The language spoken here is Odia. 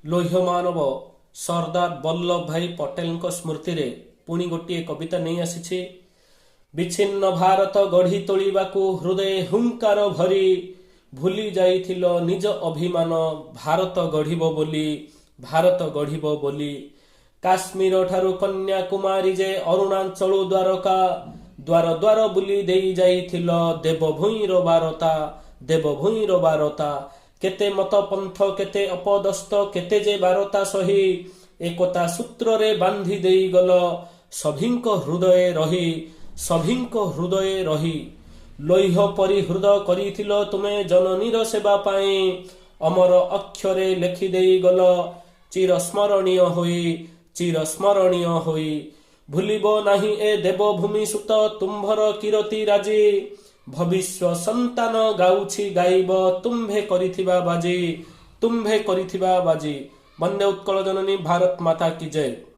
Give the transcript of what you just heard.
ଲୌହ ମାନବ ସରଦାର ବଲ୍ଲଭ ଭାଇ ପଟେଲଙ୍କ ସ୍ମୃତିରେ ପୁଣି ଗୋଟିଏ କବିତା ନେଇ ଆସିଛି। ବିଚ୍ଛିନ୍ନ ଭାରତ ଗଢ଼ି ତୋଳିବାକୁ ହୃଦୟ ହୁଙ୍କାର ଭରି ଭୁଲି ଯାଇଥିଲ ନିଜ ଅଭିମାନ ଭାରତ ଗଢ଼ିବ ବୋଲି, ଭାରତ ଗଢ଼ିବ ବୋଲି। କାଶ୍ମୀର ଠାରୁ କନ୍ୟାକୁମାରୀ ଯେ ଅରୁଣାଚଳ ଦ୍ୱାରକା, ଦ୍ୱାର ଦ୍ୱାର ବୁଲି ଦେଇ ଯାଇଥିଲ ଦେବଭୂଇଁର ବାରତା, ଦେବଭୂଇଁର ବାରତା। କେତେ ମତ ପନ୍ଥ କେତେ ଅପଦସ୍ତ କେତେ ଯେ ବାରତା ସହି, ଏକତା ସୂତ୍ରରେ ବାନ୍ଧି ଦେଇଗଲ ସଭିଙ୍କ ହୃଦୟ ରହି, ସଭିଙ୍କ ହୃଦୟ ରହି। ଲୌହ ପରି ହୃଦ କରିଥିଲ ତୁମେ ଜନନୀର ସେବା ପାଇଁ, ଅମର ଅକ୍ଷରେ ଲେଖି ଦେଇଗଲ ଚିରସ୍ମରଣୀୟ ହୋଇ, ଚିରସ୍ମରଣୀୟ ହୋଇ। ଭୁଲିବ ନାହିଁ ଏ ଦେବଭୂମି ସୁତ ତୁମ୍ଭର କିରତି ରାଜି, ଭବିଷ୍ୟ ସନ୍ତାନ ଗାଉଛି ଗାଇବ ତୁମ୍ଭେ କରିଥିବା ବାଜି, ତୁମ୍ଭେ କରିଥିବା ବାଜି। ବନ୍ଦେ ଉତ୍କଳ ଜନନୀ ଭାରତ ମାତା କି ଜୟ।